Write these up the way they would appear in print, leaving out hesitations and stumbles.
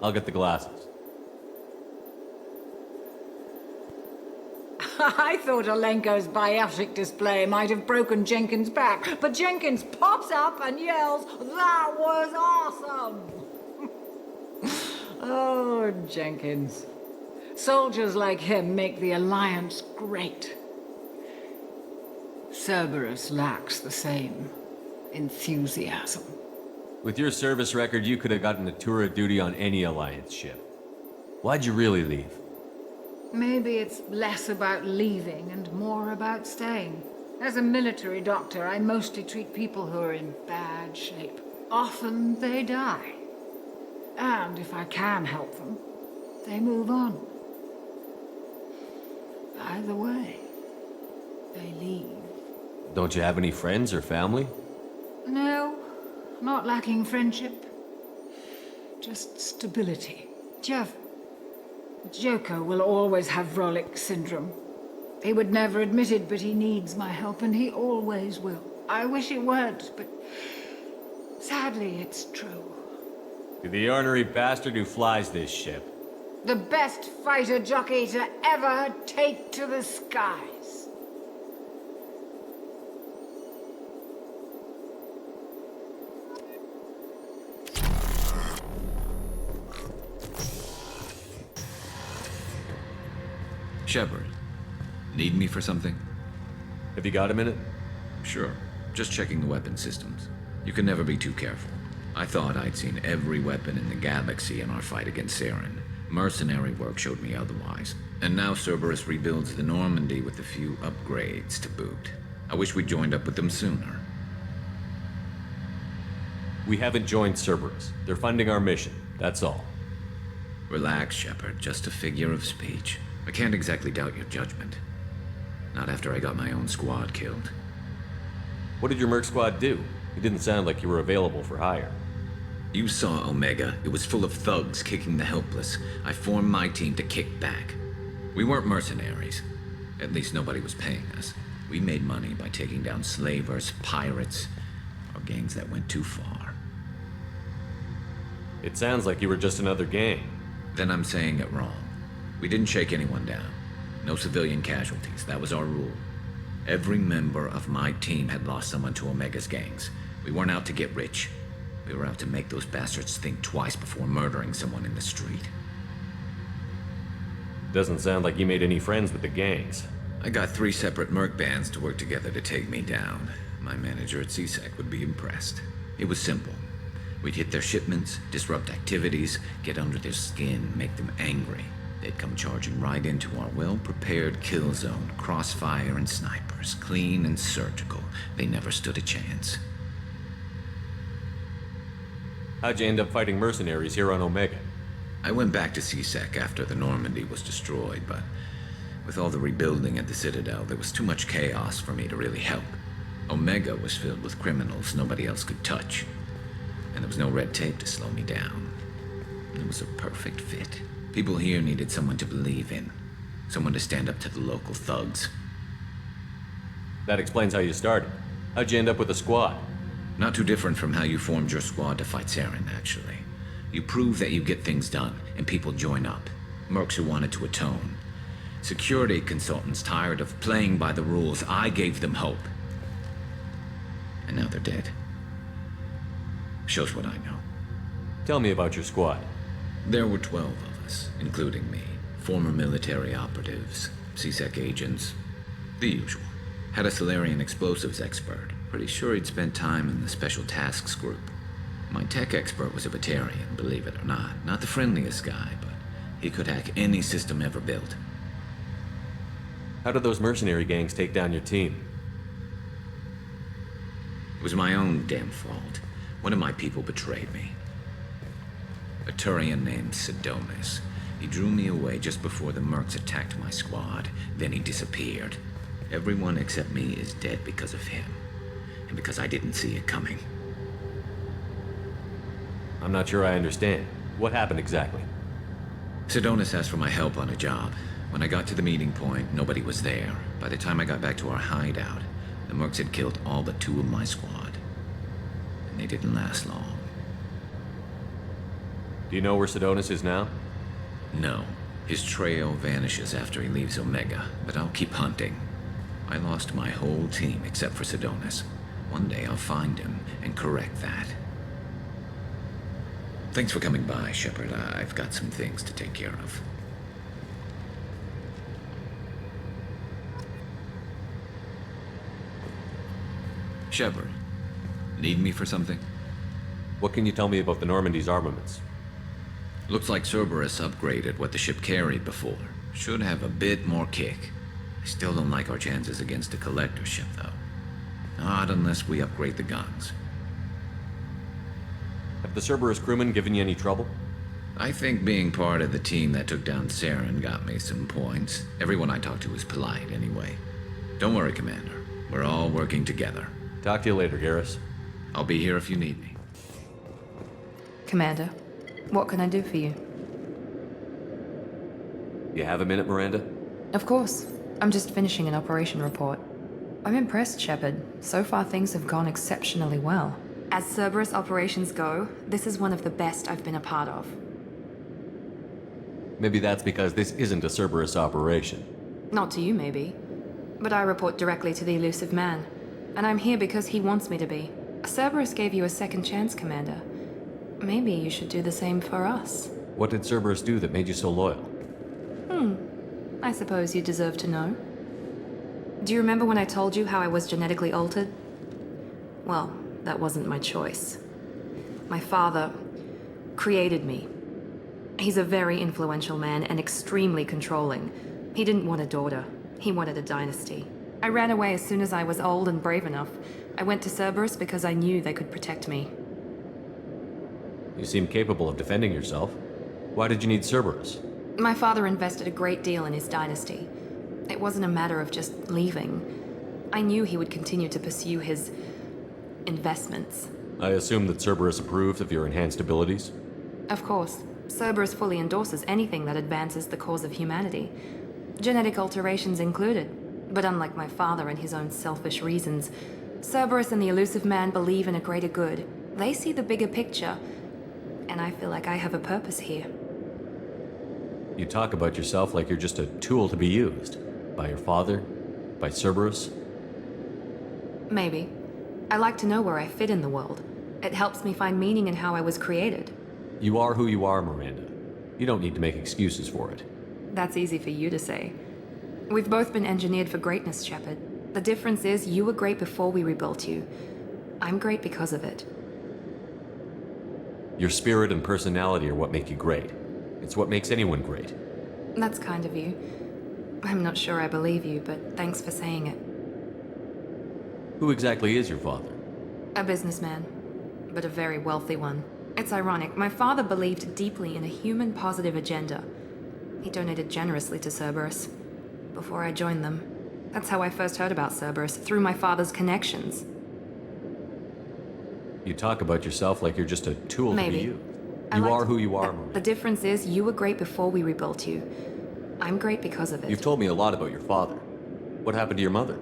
I'll get the glasses. I thought Olenko's biotic display might have broken Jenkins' back, but Jenkins pops up and yells, "That was awesome!" Oh, Jenkins. Soldiers like him make the Alliance great. Cerberus lacks the same enthusiasm. With your service record, you could have gotten a tour of duty on any Alliance ship. Why'd you really leave? Maybe it's less about leaving and more about staying. As a military doctor, I mostly treat people who are in bad shape. Often they die. And if I can help them, they move on. Either way, they leave. Don't you have any friends or family? No, not lacking friendship. Just stability. Jeff, Joker will always have Vrolik syndrome. He would never admit it, but he needs my help, and he always will. I wish it weren't, but sadly, it's true. You're the ornery bastard who flies this ship. The best fighter jockey to ever take to the skies. Shepard, need me for something? Have you got a minute? Sure. Just checking the weapon systems. You can never be too careful. I thought I'd seen every weapon in the galaxy in our fight against Saren. Mercenary work showed me otherwise. And now Cerberus rebuilds the Normandy with a few upgrades to boot. I wish we'd joined up with them sooner. We haven't joined Cerberus. They're funding our mission, that's all. Relax, Shepard. Just a figure of speech. I can't exactly doubt your judgment. Not after I got my own squad killed. What did your merc squad do? It didn't sound like you were available for hire. You saw Omega. It was full of thugs kicking the helpless. I formed my team to kick back. We weren't mercenaries. At least nobody was paying us. We made money by taking down slavers, pirates, or gangs that went too far. It sounds like you were just another gang. Then I'm saying it wrong. We didn't shake anyone down. No civilian casualties. That was our rule. Every member of my team had lost someone to Omega's gangs. We weren't out to get rich. We were out to make those bastards think twice before murdering someone in the street. Doesn't sound like you made any friends with the gangs. I got 3 separate merc bands to work together to take me down. My manager at CSEC would be impressed. It was simple. We'd hit their shipments, disrupt activities, get under their skin, make them angry. They'd come charging right into our well-prepared kill zone, crossfire and snipers, clean and surgical. They never stood a chance. How'd you end up fighting mercenaries here on Omega? I went back to CSEC after the Normandy was destroyed, but with all the rebuilding at the Citadel, there was too much chaos for me to really help. Omega was filled with criminals nobody else could touch, and there was no red tape to slow me down. It was a perfect fit. People here needed someone to believe in, someone to stand up to the local thugs. That explains how you started. How'd you end up with a squad? Not too different from how you formed your squad to fight Saren, actually. You prove that you get things done, and people join up. Mercs who wanted to atone. Security consultants tired of playing by the rules. I gave them hope. And now they're dead. Shows what I know. Tell me about your squad. There were 12 of us, including me. Former military operatives, CSEC agents, the usual. Had a Solarian explosives expert. Pretty sure he'd spent time in the Special Tasks Group. My tech expert was a Batarian, believe it or not. Not the friendliest guy, but he could hack any system ever built. How did those mercenary gangs take down your team? It was my own damn fault. One of my people betrayed me. A Turian named Sidonis. He drew me away just before the mercs attacked my squad. Then he disappeared. Everyone except me is dead because of him. And because I didn't see it coming. I'm not sure I understand. What happened exactly? Sidonis asked for my help on a job. When I got to the meeting point, nobody was there. By the time I got back to our hideout, the mercs had killed all but 2 of my squad. And they didn't last long. Do Do you know where Sidonis is now? No. His trail vanishes after he leaves Omega, but I'll keep hunting. I lost my whole team except for Sidonis. One day I'll find him and correct that. Thanks for coming by, Shepard. I've got some things to take care of. Shepard, need me for something? What can you tell me about the Normandy's armaments? Looks like Cerberus upgraded what the ship carried before. Should have a bit more kick. I still don't like our chances against a collector ship, though. Not unless we upgrade the guns. Have the Cerberus crewmen given you any trouble? I think being part of the team that took down Saren got me some points. Everyone I talked to was polite, anyway. Don't worry, Commander. We're all working together. Talk to you later, Garrus. I'll be here if you need me. Commander, what can I do for you? You have a minute, Miranda? Of course. I'm just finishing an operation report. I'm impressed, Shepard. So far, things have gone exceptionally well. As Cerberus operations go, this is one of the best I've been a part of. Maybe that's because this isn't a Cerberus operation. Not to you, maybe. But I report directly to the elusive man. And I'm here because he wants me to be. Cerberus gave you a second chance, Commander. Maybe you should do the same for us. What did Cerberus do that made you so loyal? I suppose you deserve to know. Do you remember when I told you how I was genetically altered? Well, that wasn't my choice. My father created me. He's a very influential man and extremely controlling. He didn't want a daughter. He wanted a dynasty. I ran away as soon as I was old and brave enough. I went to Cerberus because I knew they could protect me. You seem capable of defending yourself. Why did you need Cerberus? My father invested a great deal in his dynasty. It wasn't a matter of just leaving. I knew he would continue to pursue his investments. I assume that Cerberus approved of your enhanced abilities? Of course, Cerberus fully endorses anything that advances the cause of humanity. Genetic alterations included. But unlike my father and his own selfish reasons, Cerberus and the elusive man believe in a greater good. They see the bigger picture, and I feel like I have a purpose here. You talk about yourself like you're just a tool to be used. By your father? By Cerberus? Maybe. I like to know where I fit in the world. It helps me find meaning in how I was created. You are who you are, Miranda. You don't need to make excuses for it. That's easy for you to say. We've both been engineered for greatness, Shepard. The difference is you were great before we rebuilt you. I'm great because of it. Your spirit and personality are what make you great. It's what makes anyone great. That's kind of you. I'm not sure I believe you, but thanks for saying it. Who exactly is your father? A businessman, but a very wealthy one. It's ironic, my father believed deeply in a human-positive agenda. He donated generously to Cerberus before I joined them. That's how I first heard about Cerberus, through my father's connections. You talk about yourself like you're just a tool Maybe. to be used. You are who you are, Miranda. The difference is you were great before we rebuilt you. I'm great because of it. You've told me a lot about your father. What happened to your mother?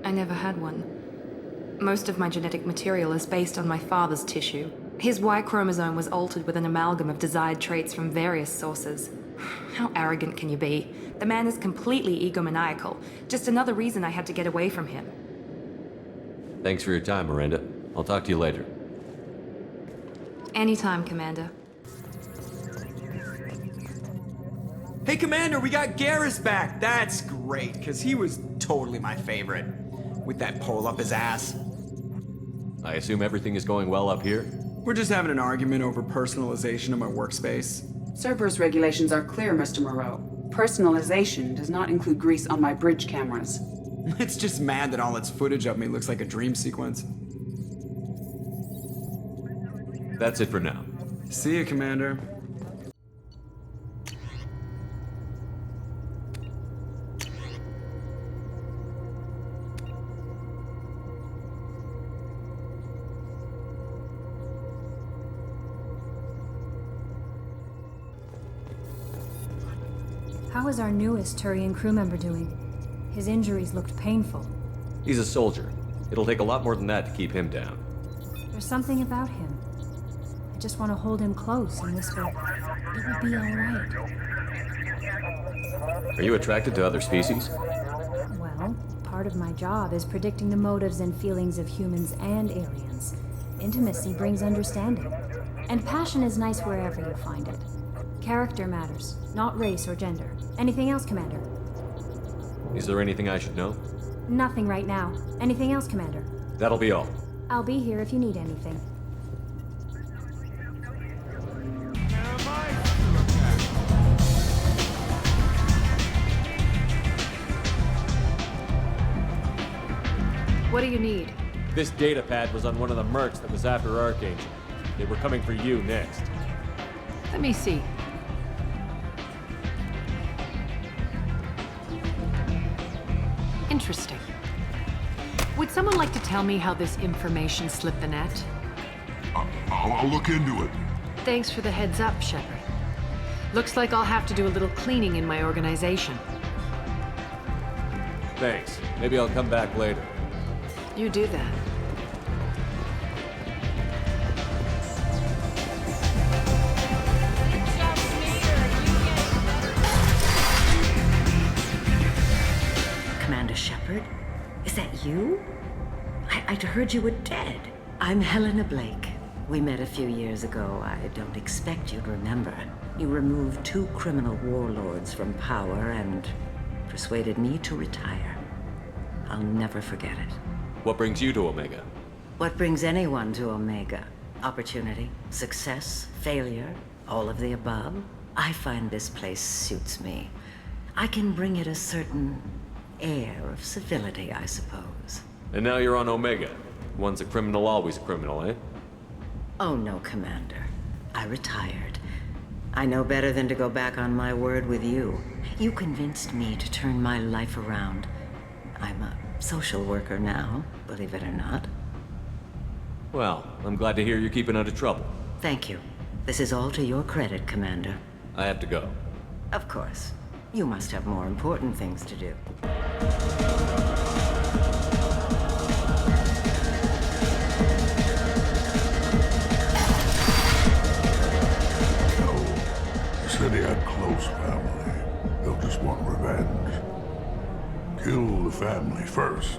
I never had one. Most of my genetic material is based on my father's tissue. His Y chromosome was altered with an amalgam of desired traits from various sources. How arrogant can you be? The man is completely egomaniacal. Just another reason I had to get away from him. Thanks for your time, Miranda. I'll talk to you later. Anytime, Commander. Hey, Commander, we got Garrus back. That's great, because he was totally my favorite. With that pole up his ass. I assume everything is going well up here? We're just having an argument over personalization of my workspace. Cerberus regulations are clear, Mr. Moreau. Personalization does not include grease on my bridge cameras. It's just mad that all its footage of me looks like a dream sequence. That's it for now. See you, Commander. How is our newest Turian crew member doing? His injuries looked painful. He's a soldier. It'll take a lot more than that to keep him down. There's something about him. I just want to hold him close and whisper, "It will be all right." Are you attracted to other species? Well, part of my job is predicting the motives and feelings of humans and aliens. Intimacy brings understanding. And passion is nice wherever you find it. Character matters, not race or gender. Anything else, Commander? Is there anything I should know? Nothing right now. Anything else, Commander? That'll be all. I'll be here if you need anything. What do you need? This data pad was on one of the mercs that was after Archangel. They were coming for you next. Let me see. Interesting. Would someone like to tell me how this information slipped the net? I'll look into it. Thanks for the heads up, Shepard. Looks like I'll have to do a little cleaning in my organization. Thanks. Maybe I'll come back later. You do that. Commander Shepard? Is that you? I'd heard you were dead. I'm Helena Blake. We met a few years ago. I don't expect you to remember. You removed 2 criminal warlords from power and persuaded me to retire. I'll never forget it. What brings you to Omega? What brings anyone to Omega? Opportunity, success, failure, all of the above? I find this place suits me. I can bring it a certain air of civility, I suppose. And now you're on Omega. Once a criminal, always a criminal, eh? Oh no, Commander. I retired. I know better than to go back on my word with you. You convinced me to turn my life around. I'm a social worker now, believe it or not. Well, I'm glad to hear you're keeping out of trouble. Thank you. This is all to your credit, Commander. I have to go. Of course. You must have more important things to do. He said he had close family. They'll just want revenge. Kill the family first.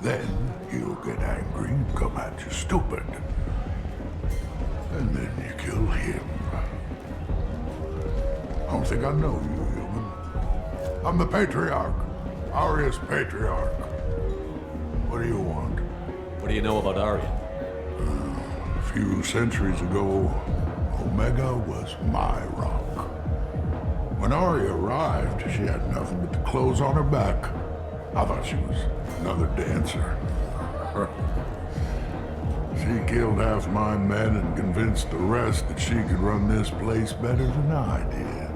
Then he'll get angry and come at you stupid. And then you kill him. I don't think I know you, human. I'm the Patriarch. Aria's Patriarch. What do you want? What do you know about Aria? A few centuries ago, Omega was my rock. When Aria arrived, she had nothing but the clothes on her back. I thought she was another dancer. She killed half my men and convinced the rest that she could run this place better than I did.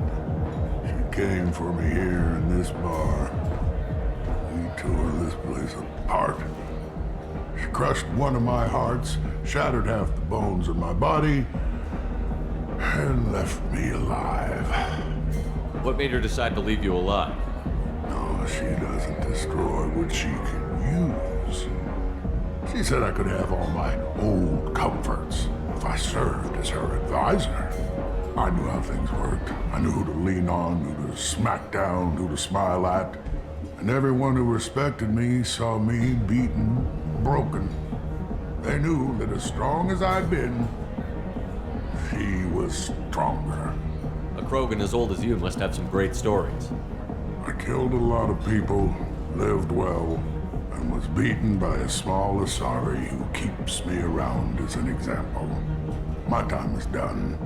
She came for me here in this bar. We tore this place apart. She crushed one of my hearts, shattered half the bones in my body, and left me alive. What made her decide to leave you alive? No, she doesn't destroy what she can use. She said I could have all my old comforts if I served as her advisor. I knew how things worked. I knew who to lean on, who to smack down, who to smile at. And everyone who respected me saw me beaten, broken. They knew that as strong as I'd been, she was stronger. A Krogan as old as you must have some great stories. I killed a lot of people, lived well, and was beaten by a small Asari who keeps me around as an example. My time is done.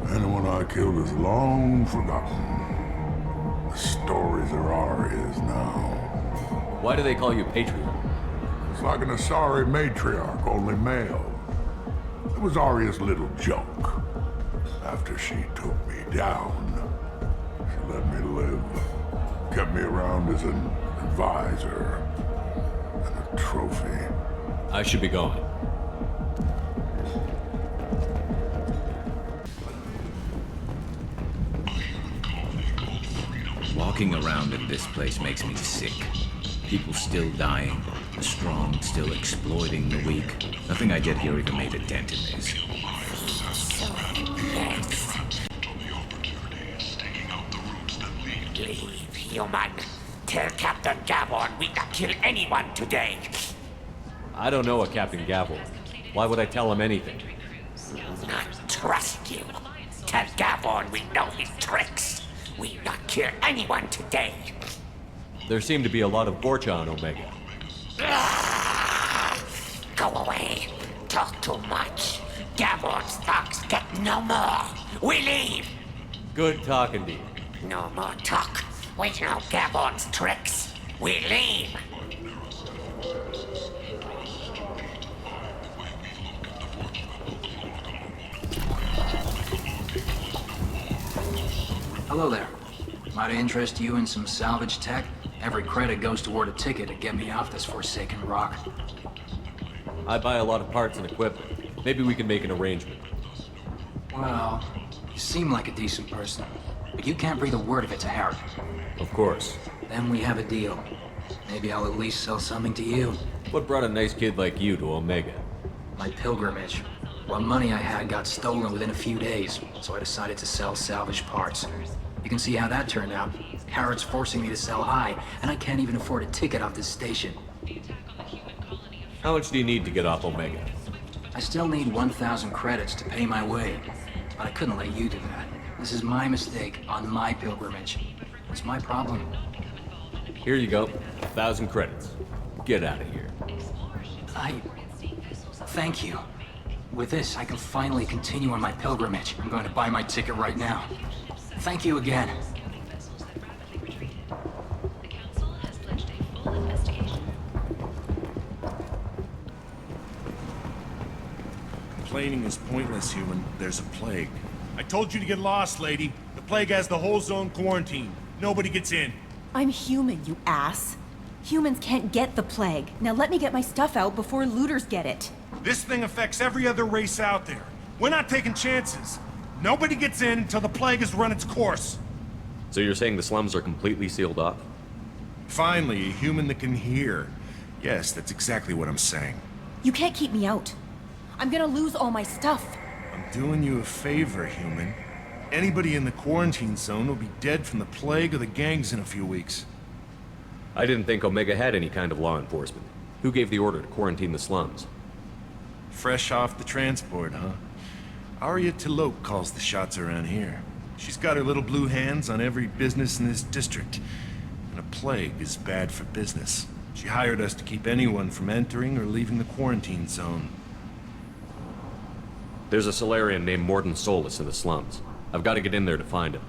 Anyone I killed is long forgotten. The stories are Aria's now. Why do they call you Patriarch? It's like an Asari matriarch, only male. It was Aria's little joke. After she took me down, she let me live. Kept me around as an advisor and a trophy. I should be going. Walking around in this place makes me sick. People still dying, the strong still exploiting the weak. Nothing I did here even made a dent in this. Leave, human. Tell Captain Gavon we not kill anyone today. I don't know a Captain Gavel. Why would I tell him anything? Not trust you. Tell Gavon we know his tricks. We not kill anyone today. There seem to be a lot of Vorcha on Omega. Go away. Talk too much. Gavon's thugs get no more. We leave. Good talking to you. No more talk. We know Gavon's tricks. We leave. Hello there. Might I interest you in some salvage tech? Every credit goes toward a ticket to get me off this forsaken rock. I buy a lot of parts and equipment. Maybe we can make an arrangement. Well, you seem like a decent person, but you can't breathe a word of it to Harry. Of course. Then we have a deal. Maybe I'll at least sell something to you. What brought a nice kid like you to Omega? My pilgrimage. What money I had got stolen within a few days, so I decided to sell salvage parts. You can see how that turned out. Harrod's forcing me to sell high, and I can't even afford a ticket off this station. How much do you need to get off Omega? I still need 1,000 credits to pay my way, but I couldn't let you do that. This is my mistake on my pilgrimage. It's my problem. Here you go. 1,000 credits. Get out of here. Thank you. With this, I can finally continue on my pilgrimage. I'm going to buy my ticket right now. Thank you again. Complaining is pointless, human. There's a plague. I told you to get lost, lady. The plague has the whole zone quarantined. Nobody gets in. I'm human, you ass. Humans can't get the plague. Now let me get my stuff out before looters get it. This thing affects every other race out there. We're not taking chances. Nobody gets in until the plague has run its course. So you're saying the slums are completely sealed off? Finally, a human that can hear. Yes, that's exactly what I'm saying. You can't keep me out. I'm gonna lose all my stuff. I'm doing you a favor, human. Anybody in the quarantine zone will be dead from the plague or the gangs in a few weeks. I didn't think Omega had any kind of law enforcement. Who gave the order to quarantine the slums? Fresh off the transport, huh? Arya Tilok calls the shots around here. She's got her little blue hands on every business in this district. And a plague is bad for business. She hired us to keep anyone from entering or leaving the quarantine zone. There's a Solarian named Morden Solus in the slums. I've got to get in there to find him.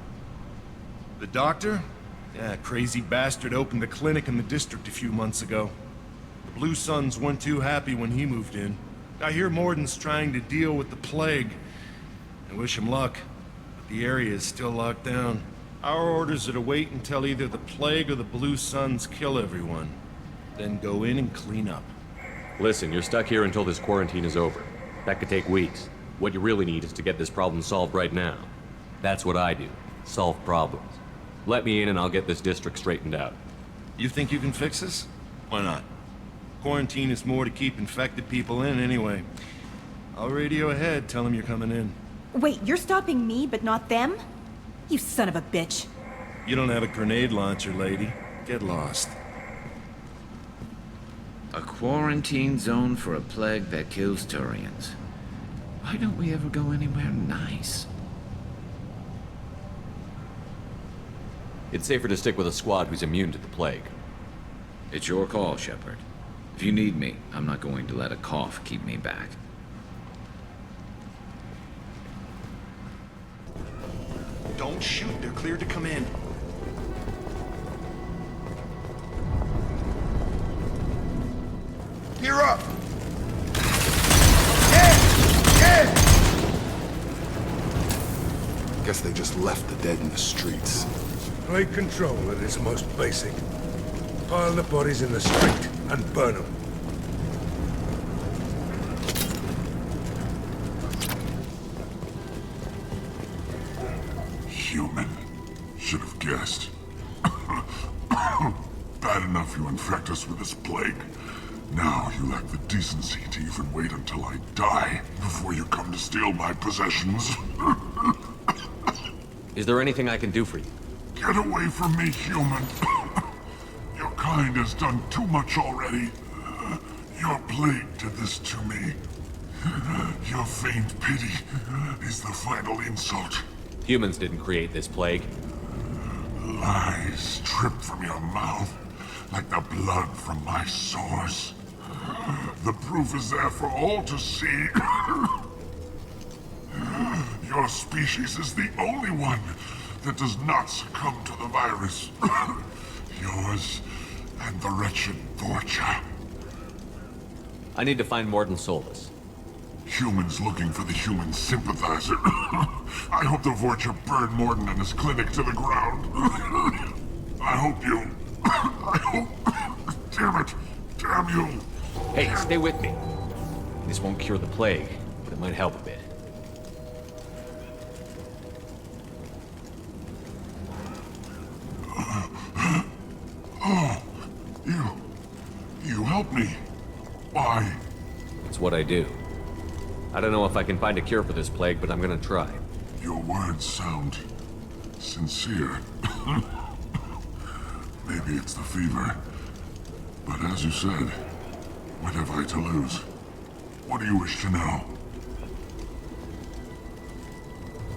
The doctor? Yeah, crazy bastard opened a clinic in the district a few months ago. The Blue Suns weren't too happy when he moved in. I hear Morden's trying to deal with the plague. I wish him luck, but the area is still locked down. Our orders are to wait until either the plague or the Blue Suns kill everyone. Then go in and clean up. Listen, you're stuck here until this quarantine is over. That could take weeks. What you really need is to get this problem solved right now. That's what I do. Solve problems. Let me in and I'll get this district straightened out. You think you can fix this? Why not? Quarantine is more to keep infected people in anyway. I'll radio ahead, tell them you're coming in. Wait, you're stopping me, but not them? You son of a bitch. You don't have a grenade launcher, lady. Get lost. A quarantine zone for a plague that kills Turians. Why don't we ever go anywhere nice? It's safer to stick with a squad who's immune to the plague. It's your call, Shepard. If you need me, I'm not going to let a cough keep me back. Don't shoot, they're cleared to come in. Gear up! Guess they just left the dead in the streets. Plague control at its most basic. Pile the bodies in the street and burn them. Human. Should have guessed. Bad enough you infect us with this plague. Now you lack the decency to even wait until I die before you come to steal my possessions. Is there anything I can do for you? Get away from me, human. Your kind has done too much already. Your plague did this to me. Your faint pity is the final insult. Humans didn't create this plague. Lies drip from your mouth like the blood from my sores. The proof is there for all to see. Your species is the only one that does not succumb to the virus. Yours and the wretched Vorcha. I need to find Morden Solus. Humans looking for the human sympathizer. I hope the Vorcha burned Morden and his clinic to the ground. I hope you... I hope... Damn it! Damn you! Hey, stay with me. This won't cure the plague, but it might help a bit. Oh, you helped me. Why? It's what I do. I don't know if I can find a cure for this plague, but I'm gonna try. Your words sound sincere. Maybe it's the fever. But as you said, what have I to lose? What do you wish to know?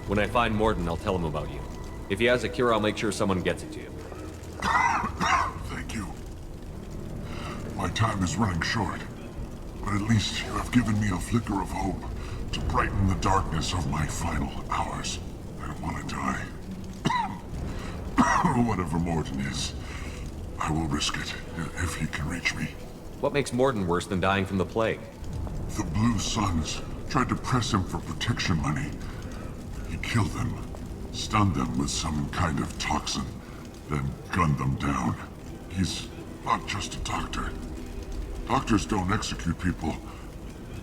When I find Morden, I'll tell him about you. If he has a cure, I'll make sure someone gets it to you. Thank you. My time is running short, but at least you have given me a flicker of hope to brighten the darkness of my final hours. I don't want to die. Whatever Morden is, I will risk it if he can reach me. What makes Morden worse than dying from the plague? The Blue Suns tried to press him for protection money. He killed them, stunned them with some kind of toxin, then gunned them down. He's not just a doctor. Doctors don't execute people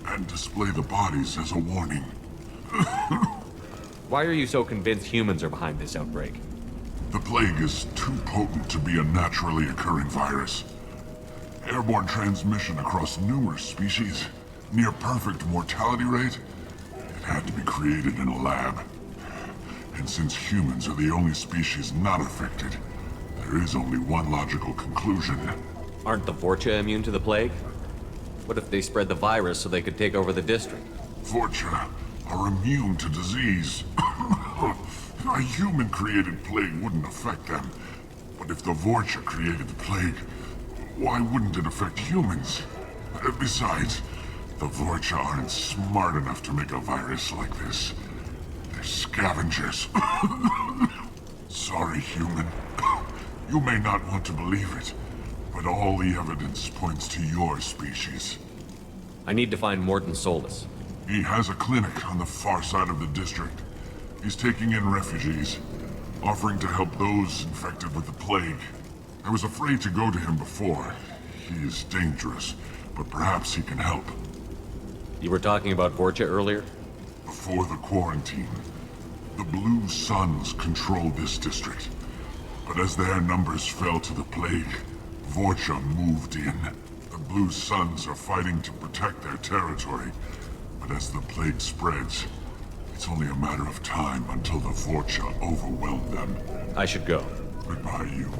and display the bodies as a warning. Why are you so convinced humans are behind this outbreak? The plague is too potent to be a naturally occurring virus. Airborne transmission across numerous species, near perfect mortality rate. It had to be created in a lab. And since humans are the only species not affected, there is only one logical conclusion. Aren't the Vorcha immune to the plague? What if they spread the virus so they could take over the district? Vorcha are immune to disease. A human-created plague wouldn't affect them. But if the Vorcha created the plague, why wouldn't it affect humans? Besides, the Vorcha aren't smart enough to make a virus like this. They're scavengers. Sorry, human. You may not want to believe it, but all the evidence points to your species. I need to find Morden Solus. He has a clinic on the far side of the district. He's taking in refugees, offering to help those infected with the plague. I was afraid to go to him before. He is dangerous, but perhaps he can help. You were talking about Vorcha earlier? Before the quarantine, the Blue Suns controlled this district. But as their numbers fell to the plague, Vorcha moved in. The Blue Suns are fighting to protect their territory. But as the plague spreads, it's only a matter of time until the Vorcha overwhelm them. I should go. Goodbye, human.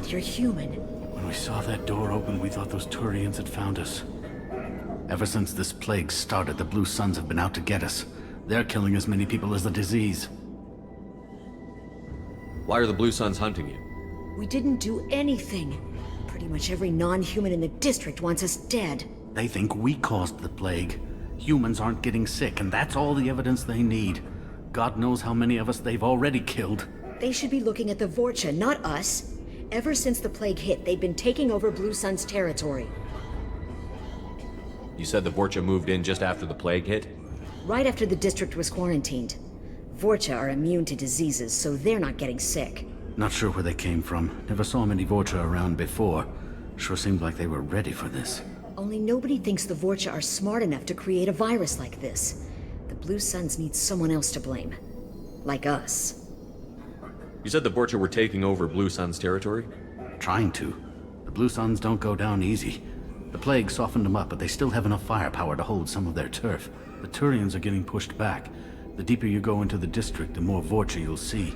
You're human. When we saw that door open, we thought those Turians had found us. Ever since this plague started, the Blue Suns have been out to get us. They're killing as many people as the disease. Why are the Blue Suns hunting you? We didn't do anything. Pretty much every non-human in the district wants us dead. They think we caused the plague. Humans aren't getting sick, and that's all the evidence they need. God knows how many of us they've already killed. They should be looking at the Vorcha, not us. Ever since the plague hit, they've been taking over Blue Sun's territory. You said the Vorcha moved in just after the plague hit? Right after the district was quarantined. Vorcha are immune to diseases, so they're not getting sick. Not sure where they came from. Never saw many Vorcha around before. Sure seemed like they were ready for this. Only nobody thinks the Vorcha are smart enough to create a virus like this. The Blue Suns need someone else to blame. Like us. You said the Vorcha were taking over Blue Sun's territory? Trying to. The Blue Suns don't go down easy. The plague softened them up, but they still have enough firepower to hold some of their turf. The Turians are getting pushed back. The deeper you go into the district, the more Vorcha you'll see.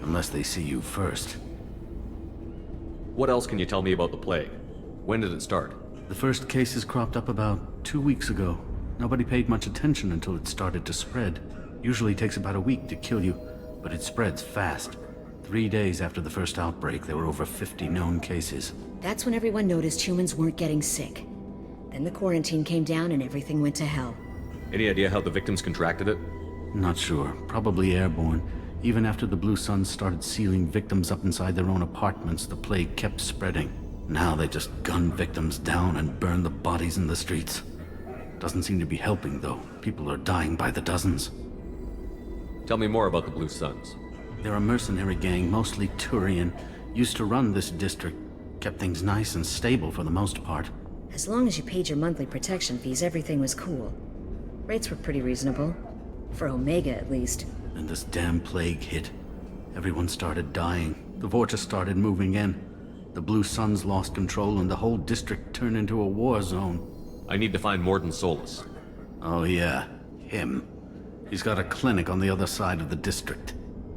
Unless they see you first. What else can you tell me about the plague? When did it start? The first cases cropped up about 2 weeks ago. Nobody paid much attention until it started to spread. Usually takes about a week to kill you, but it spreads fast. 3 days after the first outbreak, there were over 50 known cases. That's when everyone noticed humans weren't getting sick. Then the quarantine came down and everything went to hell. Any idea how the victims contracted it? Not sure. Probably airborne. Even after the Blue Suns started sealing victims up inside their own apartments, the plague kept spreading. Now they just gun victims down and burn the bodies in the streets. Doesn't seem to be helping, though. People are dying by the dozens. Tell me more about the Blue Suns. They're a mercenary gang, mostly Turian. Used to run this district. Kept things nice and stable for the most part. As long as you paid your monthly protection fees, everything was cool. Rates were pretty reasonable. For Omega, at least. And this damn plague hit. Everyone started dying. The Vorcha started moving in. The Blue Suns lost control and the whole district turned into a war zone. I need to find Morden Solus. Oh yeah, him. He's got a clinic on the other side of the district.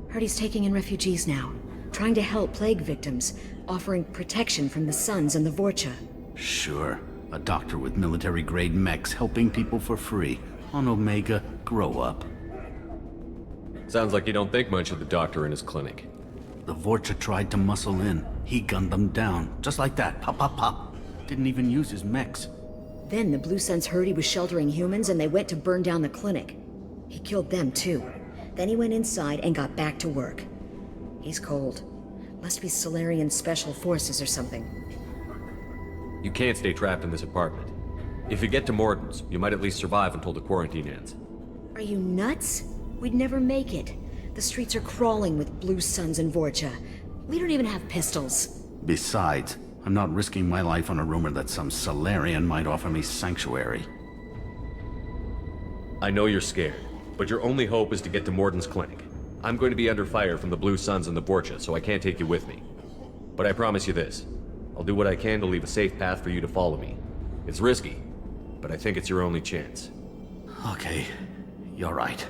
Heard he's taking in refugees now. Trying to help plague victims. Offering protection from the Suns and the Vorcha. Sure. A doctor with military-grade mechs helping people for free. On Omega, grow up. Sounds like you don't think much of the doctor in his clinic. The Vorcha tried to muscle in. He gunned them down. Just like that. Pop, pop, pop. Didn't even use his mechs. Then the Blue Suns heard he was sheltering humans and they went to burn down the clinic. He killed them too. Then he went inside and got back to work. He's cold. Must be Solarian Special Forces or something. You can't stay trapped in this apartment. If you get to Morden's, you might at least survive until the quarantine ends. Are you nuts? We'd never make it. The streets are crawling with Blue Suns and Vorcha. We don't even have pistols. Besides, I'm not risking my life on a rumor that some Solarian might offer me sanctuary. I know you're scared, but your only hope is to get to Morden's clinic. I'm going to be under fire from the Blue Suns and the Vorcha, so I can't take you with me. But I promise you this. I'll do what I can to leave a safe path for you to follow me. It's risky, but I think it's your only chance. Okay, you're right.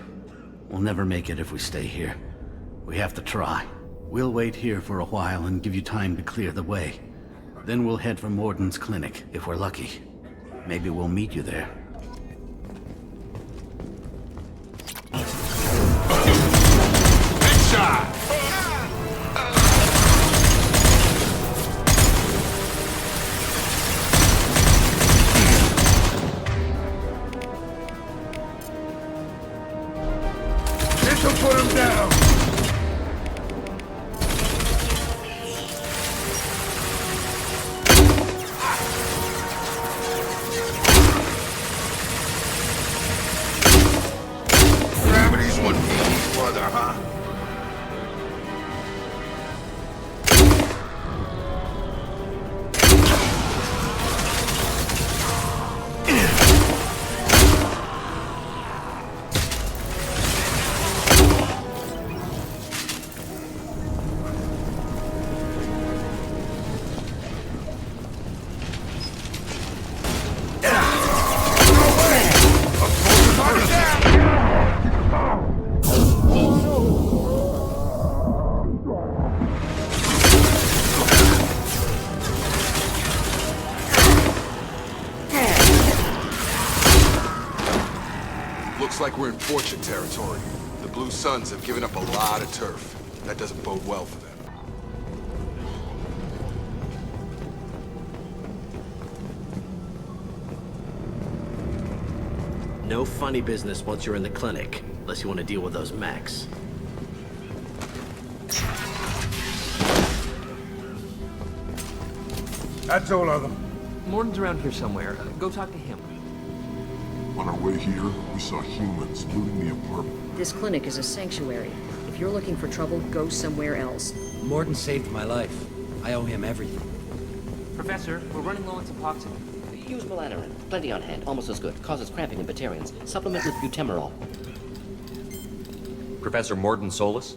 We'll never make it if we stay here. We have to try. We'll wait here for a while and give you time to clear the way. Then we'll head for Morden's clinic, if we're lucky. Maybe we'll meet you there. Headshot! This'll put him down! Gravity's what needs mother, huh? Looks like we're in Fortune territory. The Blue Suns have given up a lot of turf. That doesn't bode well for them. No funny business once you're in the clinic, unless you want to deal with those mechs. That's all of them. Morton's around here somewhere. Go talk to him. On our way here, we saw humans looting the apartment. This clinic is a sanctuary. If you're looking for trouble, go somewhere else. Morton saved my life. I owe him everything. Professor, we're running low on epoxy. Use melanorin. Plenty on hand. Almost as good. Causes cramping in Batarians. Supplement with butemerol. Professor Morton Solus?